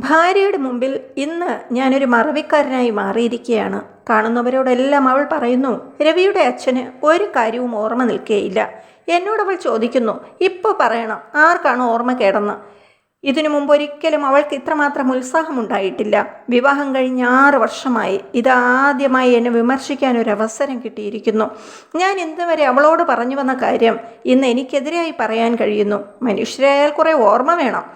ഭാര്യയുടെ മുമ്പിൽ ഇന്ന് ഞാനൊരു മറവിക്കാരനായി മാറിയിരിക്കുകയാണ്. കാണുന്നവരോടെല്ലാം അവൾ പറയുന്നു, രവിയുടെ അച്ഛന് ഒരു കാര്യവും ഓർമ്മ നിൽക്കുകയില്ല. എന്നോടവൾ ചോദിക്കുന്നു, ഇപ്പോൾ പറയണം ആർക്കാണ് ഓർമ്മ കേടെന്ന്. ഇതിനു മുമ്പ് ഒരിക്കലും അവൾക്ക് ഇത്രമാത്രം ഉത്സാഹമുണ്ടായിട്ടില്ല. വിവാഹം കഴിഞ്ഞ് 6 വർഷമായി. ഇതാദ്യമായി എന്നെ വിമർശിക്കാൻ ഒരു അവസരം കിട്ടിയിരിക്കുന്നു. ഞാൻ ഇന്നുവരെ അവളോട് പറഞ്ഞു വന്ന കാര്യം ഇന്ന് എനിക്കെതിരായി പറയാൻ കഴിയുന്നു. മനുഷ്യരായാൽ കുറേ ഓർമ്മ വേണം.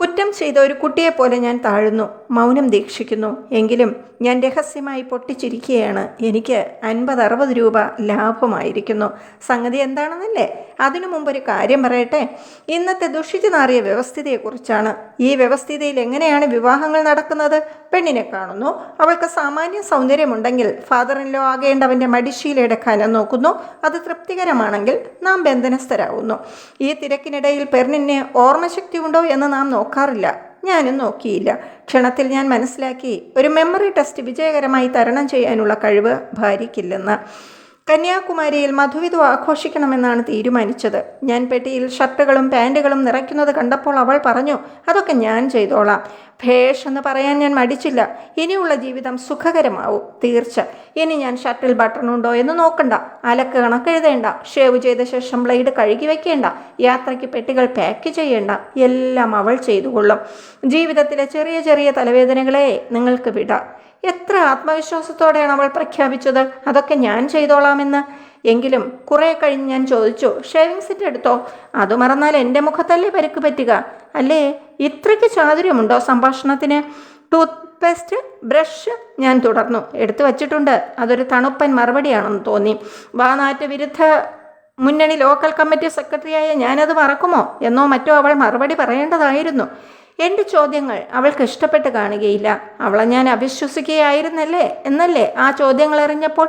കുറ്റം ചെയ്ത ഒരു കുട്ടിയെപ്പോലെ ഞാൻ താഴുന്നു, മൗനം ദീക്ഷിക്കുന്നു. എങ്കിലും ഞാൻ രഹസ്യമായി പൊട്ടിച്ചിരിക്കുകയാണ്. എനിക്ക് 50-60 രൂപ ലാഭമായിരിക്കുന്നു. സംഗതി എന്താണെന്നല്ലേ? അതിനു മുമ്പൊരു കാര്യം പറയട്ടെ. ഇന്നത്തെ ദുഷിച്ചു നാറിയ വ്യവസ്ഥിതിയെക്കുറിച്ചാണ്. ഈ വ്യവസ്ഥിതിയിൽ എങ്ങനെയാണ് വിവാഹങ്ങൾ നടക്കുന്നത്? പെണ്ണിനെ കാണുന്നു, അവൾക്ക് സാമാന്യ സൗന്ദര്യമുണ്ടെങ്കിൽ ഫാദർ ഇൻ ലോ ആകേണ്ടവൻ്റെ മടിശീലയുടെ ഖനം നോക്കുന്നു. അത് തൃപ്തികരമാണെങ്കിൽ നാം ബന്ധനസ്ഥരാകുന്നു. ഈ തിരക്കിനിടയിൽ പെണ്ണിന് ഓർമ്മശക്തി ഉണ്ടോ എന്ന് നാം നോക്കാറില്ല. ഞാനും നോക്കിയില്ല. ക്ഷണത്തിൽ ഞാൻ മനസ്സിലാക്കി, ഒരു മെമ്മറി ടെസ്റ്റ് വിജയകരമായി തരണം ചെയ്യാനുള്ള കഴിവ് ഭാര്യയ്ക്കില്ലെന്ന്. കന്യാകുമാരിയിൽ മധുവിധു ആഘോഷിക്കണമെന്നാണ് തീരുമാനിച്ചത്. ഞാൻ പെട്ടിയിൽ ഷർട്ടുകളും പാൻറ്റുകളും നിറയ്ക്കുന്നത് കണ്ടപ്പോൾ അവൾ പറഞ്ഞു, അതൊക്കെ ഞാൻ ചെയ്തോളാം. ഭേഷ് എന്ന് പറയാൻ ഞാൻ മടിച്ചില്ല. ഇനിയുള്ള ജീവിതം സുഖകരമാവും, തീർച്ച. ഇനി ഞാൻ ഷർട്ടിൽ ബട്ടണുണ്ടോ എന്ന് നോക്കണ്ട, അലക്ക് കണക്കെഴുതേണ്ട, ഷേവ് ചെയ്ത ശേഷം ബ്ലേഡ് കഴുകി വയ്ക്കേണ്ട, യാത്രയ്ക്ക് പെട്ടികൾ പാക്ക് ചെയ്യേണ്ട, എല്ലാം അവൾ ചെയ്തുകൊള്ളും. ജീവിതത്തിലെ ചെറിയ ചെറിയ തലവേദനകളെ നിങ്ങൾക്ക് വിടാം. എത്ര ആത്മവിശ്വാസത്തോടെയാണ് അവൾ പ്രഖ്യാപിച്ചത്, അതൊക്കെ ഞാൻ ചെയ്തോളാമെന്ന്. എങ്കിലും കുറേ കഴിഞ്ഞ് ഞാൻ ചോദിച്ചു, ഷേവിംഗ് സെറ്റ് എടുത്തോ? അത് മറന്നാൽ എൻ്റെ മുഖത്തല്ലേ പരിക്ക് പറ്റുക? അല്ലേ? ഇത്രയ്ക്ക് ചാതുര്യമുണ്ടോ സംഭാഷണത്തിന്? ടൂത്ത് പേസ്റ്റ്, ബ്രഷ് ഞാൻ തുടർന്നു. എടുത്തു വച്ചിട്ടുണ്ട്. അതൊരു തണുപ്പൻ മറുപടിയാണെന്ന് തോന്നി. വാനാറ്റ വിരുദ്ധ മുന്നണി ലോക്കൽ കമ്മിറ്റി സെക്രട്ടറിയായ ഞാനത് മറക്കുമോ എന്നോ മറ്റോ അവൾ മറുപടി പറയേണ്ടതായിരുന്നു. എൻ്റെ ചോദ്യങ്ങൾ അവൾക്ക് ഇഷ്ടപ്പെട്ട് കാണുകയില്ല. അവളെ ഞാൻ അവിശ്വസിക്കുകയായിരുന്നല്ലേ എന്നല്ലേ ആ ചോദ്യങ്ങൾ എറിഞ്ഞപ്പോൾ?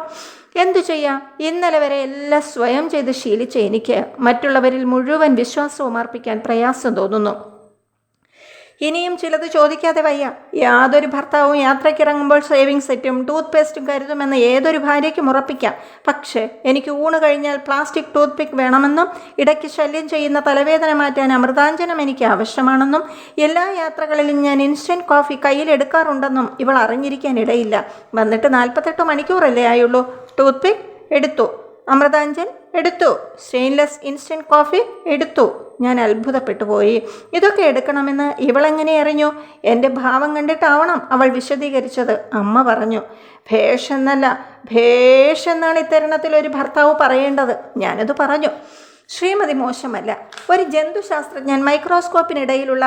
എന്തു ചെയ്യാം? ഇന്നലെ വരെ എല്ലാം സ്വയം ചെയ്ത് ശീലിച്ച എനിക്ക് മറ്റുള്ളവരിൽ മുഴുവൻ വിശ്വാസവും അർപ്പിക്കാൻ പ്രയാസം തോന്നുന്നു. ഇനിയും ചിലത് ചോദിക്കാതെ വയ്യ. യാതൊരു ഭർത്താവും യാത്രയ്ക്കിറങ്ങുമ്പോൾ സേവിങ് സെറ്റും ടൂത്ത് പേസ്റ്റും കരുതുമെന്ന് ഏതൊരു ഭാര്യയ്ക്കും ഉറപ്പിക്കാം. പക്ഷേ എനിക്ക് ഊണ് കഴിഞ്ഞാൽ പ്ലാസ്റ്റിക് ടൂത്ത് പിക്ക് വേണമെന്നും ഇടയ്ക്ക് ശല്യം ചെയ്യുന്ന തലവേദന മാറ്റാൻ അമൃതാഞ്ജനം എനിക്ക് ആവശ്യമാണെന്നും എല്ലാ യാത്രകളിലും ഞാൻ ഇൻസ്റ്റൻറ്റ് കോഫി കയ്യിലെടുക്കാറുണ്ടെന്നും ഇവൾ അറിഞ്ഞിരിക്കാൻ ഇടയില്ല. വന്നിട്ട് 48 മണിക്കൂറല്ലേ ആയുള്ളൂ. ടൂത്ത് പിക്ക് എടുത്തു, അമൃതാഞ്ജൻ എടുത്തു, സ്റ്റെയിൻലെസ് ഇൻസ്റ്റൻറ്റ് കോഫി എടുത്തു. ഞാൻ അത്ഭുതപ്പെട്ടു പോയി. ഇതൊക്കെ എടുക്കണമെന്ന് ഇവളെങ്ങനെ അറിഞ്ഞു? എൻ്റെ ഭാവം കണ്ടിട്ടാവണം അവൾ വിശദീകരിച്ചത്. അമ്മ പറഞ്ഞു, ഭേഷ് എന്നല്ല, ഭേഷ് എന്നാണ് ഇത്തരുണത്തിൽ ഒരു ഭർത്താവ് പറയേണ്ടത്. ഞാനത് പറഞ്ഞു. ശ്രീമതി മോശമല്ല. ഒരു ജന്തുശാസ്ത്രജ്ഞൻ മൈക്രോസ്കോപ്പിനിടയിലുള്ള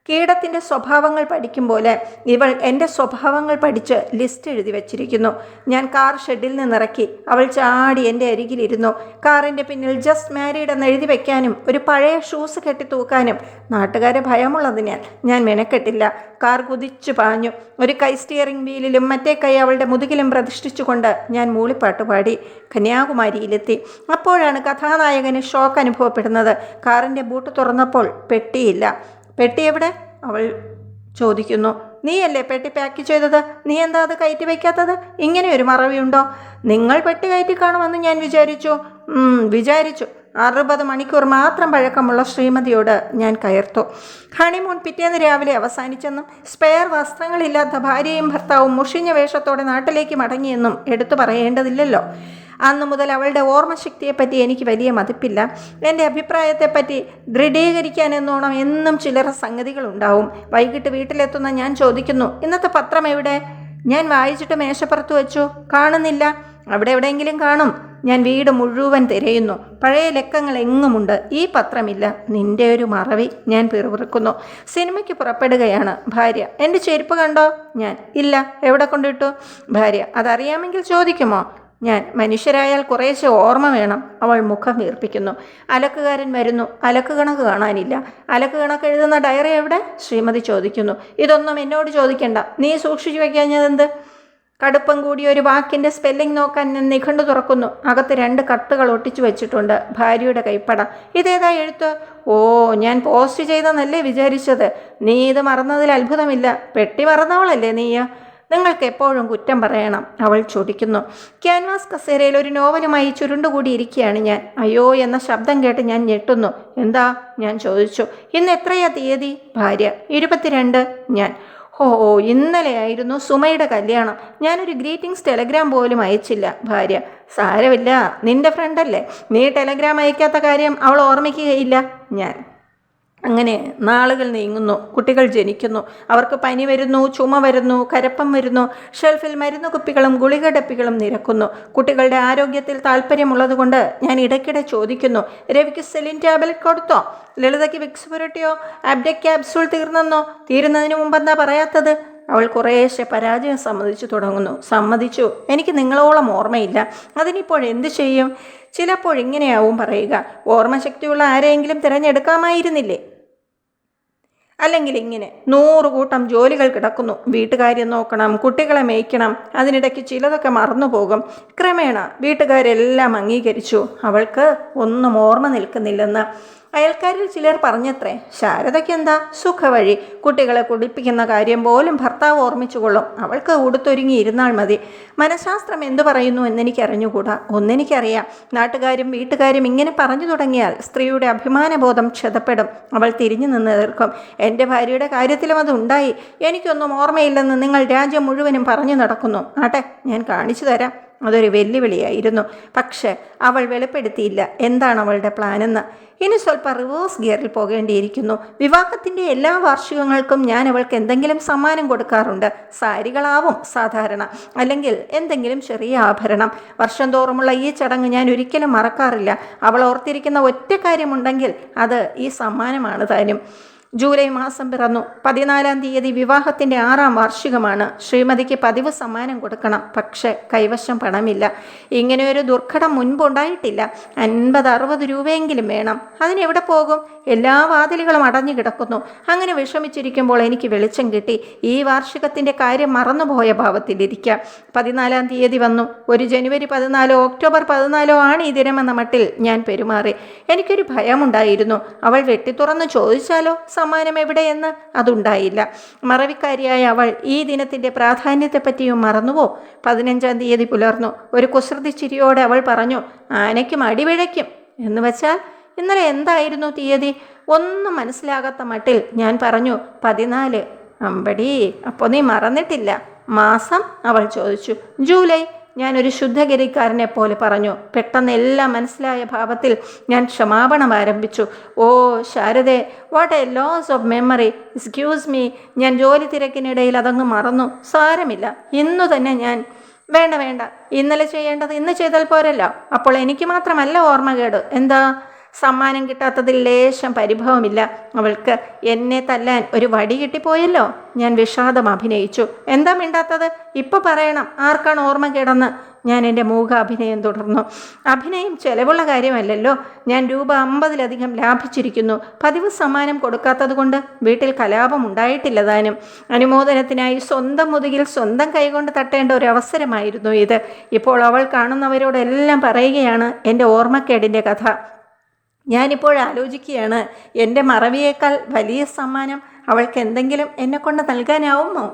കീടത്തിൻ്റെ സ്വഭാവങ്ങൾ പഠിക്കും പോലെ ഇവൾ എൻ്റെ സ്വഭാവങ്ങൾ പഠിച്ച് ലിസ്റ്റ് എഴുതി വച്ചിരിക്കുന്നു. ഞാൻ കാർ ഷെഡിൽ നിന്നിറക്കി. അവൾ ചാടി എൻ്റെ അരികിലിരുന്നു. കാറിൻ്റെ പിന്നിൽ ജസ്റ്റ് മാരീഡ് എന്ന് എഴുതി വയ്ക്കാനും ഒരു പഴയ ഷൂസ് കെട്ടി തൂക്കാനും നാട്ടുകാരെ ഭയമുള്ളതിനാൽ ഞാൻ മെനക്കെട്ടില്ല. കാർ കുതിച്ചു പാഞ്ഞു. ഒരു കൈ സ്റ്റിയറിംഗ് വീലിലും മറ്റേ കൈ അവളുടെ മുതുകിലും പ്രതിഷ്ഠിച്ചുകൊണ്ട് ഞാൻ മൂളിപ്പാട്ട് പാടി. കന്യാകുമാരിയിലെത്തി. അപ്പോഴാണ് കഥാനായകന് ഷോക്ക് അനുഭവപ്പെടുന്നത്. കാറിൻ്റെ ബൂട്ട് തുറന്നപ്പോൾ പെട്ടിയില്ല. പെട്ടി എവിടെ? അവൾ ചോദിക്കുന്നു. നീയല്ലേ പെട്ടി പാക്ക് ചെയ്തത്? നീ എന്താ അത് കയറ്റി വയ്ക്കാത്തത്? ഇങ്ങനെ ഒരു മറവിയുണ്ടോ? നിങ്ങൾ പെട്ടി കയറ്റി കാണുമെന്ന് ഞാൻ വിചാരിച്ചു. 60 മണിക്കൂർ മാത്രം പഴക്കമുള്ള ശ്രീമതിയോട് ഞാൻ കയർത്തു. ഹണിമൂൺ പിറ്റേന്ന് രാവിലെ അവസാനിച്ചെന്നും സ്പെയർ വസ്ത്രങ്ങളില്ലാത്ത ഭാര്യയും ഭർത്താവും മുഷിഞ്ഞ വേഷത്തോടെ നാട്ടിലേക്ക് മടങ്ങിയെന്നും എടുത്തു പറയേണ്ടതില്ലല്ലോ. അന്നു മുതൽ അവളുടെ ഓർമ്മശക്തിയെപ്പറ്റി എനിക്ക് വലിയ മതിപ്പില്ല. എൻ്റെ അഭിപ്രായത്തെപ്പറ്റി ദൃഢീകരിക്കാനെന്നോണം എന്നും ചില്ലറ സംഗതികളുണ്ടാവും. വൈകിട്ട് വീട്ടിലെത്തുന്ന ഞാൻ ചോദിക്കുന്നു, ഇന്നത്തെ പത്രം എവിടെ? ഞാൻ വായിച്ചിട്ട് മേശപ്പുറത്ത് വെച്ചു. കാണുന്നില്ല. അവിടെ എവിടെയെങ്കിലും കാണും. ഞാൻ വീട് മുഴുവൻ തിരയുന്നു. പഴയ ലക്കങ്ങൾ എങ്ങുമുണ്ട്. ഈ പത്രമില്ല. നിന്റെ ഒരു മറവി. ഞാൻ പിറുപിറുക്കുന്നു. സിനിമയ്ക്ക് പുറപ്പെടുകയാണ്. ഭാര്യ, എൻ്റെ ചെരുപ്പ് കണ്ടോ? ഞാൻ, ഇല്ല. എവിടെ കൊണ്ടിട്ടു? ഭാര്യ, അതറിയാമെങ്കിൽ ചോദിക്കുമോ? ഞാൻ, മനുഷ്യരായാൽ കുറേശ്ശെ ഓർമ്മ വേണം. അവൾ മുഖം വീർപ്പിക്കുന്നു. അലക്കുകാരൻ വരുന്നു. അലക്ക് കണക്ക് കാണാനില്ല. അലക്ക് കണക്ക് എഴുതുന്ന ഡയറി എവിടെ? ശ്രീമതി ചോദിക്കുന്നു. ഇതൊന്നും എന്നോട് ചോദിക്കണ്ട. നീ സൂക്ഷിച്ചു വയ്ക്കാഞ്ഞതെന്ത്? കടുപ്പം കൂടിയ ഒരു വാക്കിൻ്റെ സ്പെല്ലിംഗ് നോക്കാൻ ഞാൻ നിഘണ്ടു തുറക്കുന്നു. അകത്ത് 2 കത്തുകൾ ഒട്ടിച്ചു വെച്ചിട്ടുണ്ട്. ഭാര്യയുടെ കൈപ്പട. ഇതേതാ എഴുത്ത്? ഓ, ഞാൻ പോസ്റ്റ് ചെയ്തെന്നല്ലേ വിചാരിച്ചത്? നീ ഇത് മറന്നതിൽ അത്ഭുതമില്ല. പെട്ടി മറന്നവളല്ലേ നീ? നിങ്ങൾക്ക് എപ്പോഴും കുറ്റം പറയണം, അവൾ ചോദിക്കുന്നു. ക്യാൻവാസ് കസേരയിൽ ഒരു നോവലുമായി ചുരുണ്ടുകൂടിയിരിക്കുകയാണ് ഞാൻ. അയ്യോ എന്ന ശബ്ദം കേട്ട് ഞാൻ ഞെട്ടുന്നു. എന്താ? ഞാൻ ചോദിച്ചു. ഇന്ന് എത്രയാ തീയതി? ഭാര്യ. 22. ഞാൻ. ഓ, ഇന്നലെയായിരുന്നു സുമയുടെ കല്യാണം. ഞാനൊരു ഗ്രീറ്റിംഗ്സ് ടെലഗ്രാം പോലും അയച്ചില്ല. ഭാര്യ. സാരമില്ല, നിന്റെ ഫ്രണ്ടല്ലേ, നീ ടെലഗ്രാം അയക്കാത്ത കാര്യം അവൾ ഓർമ്മിക്കുകയില്ല. ഞാൻ. അങ്ങനെ നാളുകൾ നീങ്ങുന്നു. കുട്ടികൾ ജനിക്കുന്നു. അവർക്ക് പനി വരുന്നു, ചുമ വരുന്നു, കരപ്പം വരുന്നു. ഷെൽഫിൽ മരുന്ന് കുപ്പികളും ഗുളിക ഡപ്പികളും നിരക്കുന്നു. കുട്ടികളുടെ ആരോഗ്യത്തിൽ താല്പര്യമുള്ളതുകൊണ്ട് ഞാൻ ഇടയ്ക്കിടെ ചോദിക്കുന്നു, രവിക്ക് സെലിൻ ടാബ്ലറ്റ് കൊടുത്തോ? ലളിതയ്ക്ക് വിക്സ് പുരട്ടിയോ? അബ്ഡക് ക്യാപ്സൂൾ തീർന്നെന്നോ? തീരുന്നതിന് മുമ്പെന്താ പറയാത്തത്? അവൾ കുറേശ്ശെ പരാജയം സമ്മതിച്ചു തുടങ്ങുന്നു. സമ്മതിച്ചു, എനിക്ക് നിങ്ങളോളം ഓർമ്മയില്ല. അതിനിപ്പോഴെന്ത് ചെയ്യും? ചിലപ്പോഴിങ്ങനെയാവും പറയുക, ഓർമ്മശക്തിയുള്ള ആരെയെങ്കിലും തിരഞ്ഞെടുക്കാമായിരുന്നില്ലേ? അല്ലെങ്കിൽ ഇങ്ങനെ 100 കൂട്ടം ജോലികൾ കിടക്കുന്നു. വീട്ടുകാര്യം നോക്കണം, കുട്ടികളെ മേയ്ക്കണം. അതിനിടയ്ക്ക് ചിലതൊക്കെ മറന്നുപോകും. ക്രമേണ വീട്ടുകാരെല്ലാം അംഗീകരിച്ചു അവൾക്ക് ഒന്നും ഓർമ്മ നിൽക്കുന്നില്ലെന്ന്. അയൽക്കാരിൽ ചിലർ പറഞ്ഞത്രേ, ശാരദയ്ക്ക് എന്താ സുഖവഴി, കുട്ടികളെ കുടിപ്പിക്കുന്ന കാര്യം പോലും ഭർത്താവ് ഓർമ്മിച്ചുകൊള്ളും, അവൾക്ക് ഉടുത്തൊരുങ്ങി ഇരുന്നാൽ മതി. മനഃശാസ്ത്രം എന്തു പറയുന്നു എന്നെനിക്കറിഞ്ഞുകൂടാ. ഒന്നെനിക്കറിയാം, നാട്ടുകാരും വീട്ടുകാരും ഇങ്ങനെ പറഞ്ഞു തുടങ്ങിയാൽ സ്ത്രീയുടെ അഭിമാനബോധം ക്ഷതപ്പെടും. അവൾ തിരിഞ്ഞു നിന്ന് എതിർക്കും. എൻ്റെ ഭാര്യയുടെ കാര്യത്തിലും അത് ഉണ്ടായി. എനിക്കൊന്നും ഓർമ്മയില്ലെന്ന് നിങ്ങൾ രാജ്യം മുഴുവനും പറഞ്ഞു നടക്കുന്നു. ആട്ടെ, ഞാൻ കാണിച്ചു തരാം. അതൊരു വെല്ലുവിളിയായിരുന്നു. പക്ഷേ അവൾ വെളിപ്പെടുത്തിയില്ല എന്താണ് അവളുടെ പ്ലാനെന്ന്. ഇനി സ്വല്പം റിവേഴ്സ് ഗിയറിൽ പോകേണ്ടിയിരിക്കുന്നു. വിവാഹത്തിൻ്റെ എല്ലാ വാർഷികങ്ങൾക്കും ഞാൻ അവൾക്ക് എന്തെങ്കിലും സമ്മാനം കൊടുക്കാറുണ്ട്. സാരികളാവും സാധാരണ, അല്ലെങ്കിൽ എന്തെങ്കിലും ചെറിയ ആഭരണം. വർഷം തോറുമുള്ള ഈ ചടങ്ങ് ഞാൻ ഒരിക്കലും മറക്കാറില്ല. അവൾ ഓർത്തിരിക്കുന്ന ഒറ്റ കാര്യമുണ്ടെങ്കിൽ അത് ഈ സമ്മാനമാണ് താനും. ജൂലൈ മാസം പിറന്നു. 14-ാം തീയതി വിവാഹത്തിൻ്റെ 6ാം വാർഷികമാണ്. ശ്രീമതിക്ക് പതിവ് സമ്മാനം കൊടുക്കണം. പക്ഷേ കൈവശം പണമില്ല. ഇങ്ങനെയൊരു ദുർഘടം മുൻപുണ്ടായിട്ടില്ല. 50-60 രൂപയെങ്കിലും വേണം. അതിനെവിടെ പോകും? എല്ലാ വാതിലുകളും അടഞ്ഞു കിടക്കുന്നു. അങ്ങനെ വിഷമിച്ചിരിക്കുമ്പോൾ എനിക്ക് വെളിച്ചം കിട്ടി. ഈ വാർഷികത്തിൻ്റെ കാര്യം മറന്നുപോയ ഭാവത്തിലിരിക്കാം. 14-ാം തീയതി വന്നു. ഒരു ജനുവരി 14, ഒക്ടോബർ 14 ആണ് ഈ ദിനമെന്ന മട്ടിൽ ഞാൻ പെരുമാറി. എനിക്കൊരു ഭയമുണ്ടായിരുന്നു. അവൾ വെട്ടിത്തുറന്ന് ചോദിച്ചാലോ സമ്മാനം എവിടെയെന്ന്? അതുണ്ടായില്ല. മറവിക്കാരിയായ അവൾ ഈ ദിനത്തിൻ്റെ പ്രാധാന്യത്തെപ്പറ്റിയും മറന്നുവോ? 15-ാം തീയതി പുലർന്നു. ഒരു കുസൃതി ചിരിയോടെ അവൾ പറഞ്ഞു, ആനയ്ക്കും അടിപിഴയ്ക്കും. എന്ന് വെച്ചാൽ ഇന്നലെ എന്തായിരുന്നു തീയതി? ഒന്നും മനസ്സിലാകാത്ത മട്ടിൽ ഞാൻ പറഞ്ഞു, 14. അമ്പടി, അപ്പോൾ നീ മറന്നിട്ടില്ല. മാസം? അവൾ ചോദിച്ചു. ജൂലൈ. ഞാനൊരു ശുദ്ധഗതിക്കാരനെ പോലെ പറഞ്ഞു. പെട്ടെന്ന് എല്ലാം മനസ്സിലായ ഭാവത്തിൽ ഞാൻ ക്ഷമാപണം ആരംഭിച്ചു. ഓ ശാരദേ, what a loss of memory. Excuse me, ഞാൻ ജോലി തിരക്കിനിടയിൽ അതങ്ങ് മറന്നു. സാരമില്ല, ഇന്നു തന്നെ ഞാൻ. വേണ്ട, ഇന്നലെ ചെയ്യേണ്ടത് ഇന്ന് ചെയ്താൽ പോരല്ലോ. അപ്പോൾ എനിക്ക് മാത്രമല്ല ഓർമ്മകേട്. എന്താ? സമ്മാനം കിട്ടാത്തതിൽ ലേശം പരിഭവമില്ല അവൾക്ക്. എന്നെ തല്ലാൻ ഒരു വടി കിട്ടിപ്പോയല്ലോ. ഞാൻ വിഷാദം അഭിനയിച്ചു. എന്താ മിണ്ടാത്തത്? ഇപ്പോൾ പറയണം, ആർക്കാണ് ഓർമ്മകേടെന്ന്? ഞാൻ എൻ്റെ മൂകാഭിനയം തുടർന്നു. അഭിനയം ചെലവുള്ള കാര്യമല്ലല്ലോ. ഞാൻ രൂപ 50-ലധികം ലാഭിച്ചിരിക്കുന്നു. പതിവ് സമ്മാനം കൊടുക്കാത്തത് കൊണ്ട് വീട്ടിൽ കലാപം ഉണ്ടായിട്ടില്ല താനും. അനുമോദനത്തിനായി സ്വന്തം മുതുകിൽ സ്വന്തം കൈകൊണ്ട് തട്ടേണ്ട ഒരു അവസരമായിരുന്നു ഇത്. ഇപ്പോൾ അവൾ കാണുന്നവരോടെല്ലാം പറയുകയാണ് എൻ്റെ ഓർമ്മക്കേടിൻ്റെ കഥ. ഞാനിപ്പോൾ ആലോചിക്കുകയാണ്, എൻ്റെ മറവിയേക്കാൾ വലിയ സമ്മാനം അവൾക്ക് എന്തെങ്കിലും എന്നെക്കൊണ്ട് നൽകാനാവുമോ?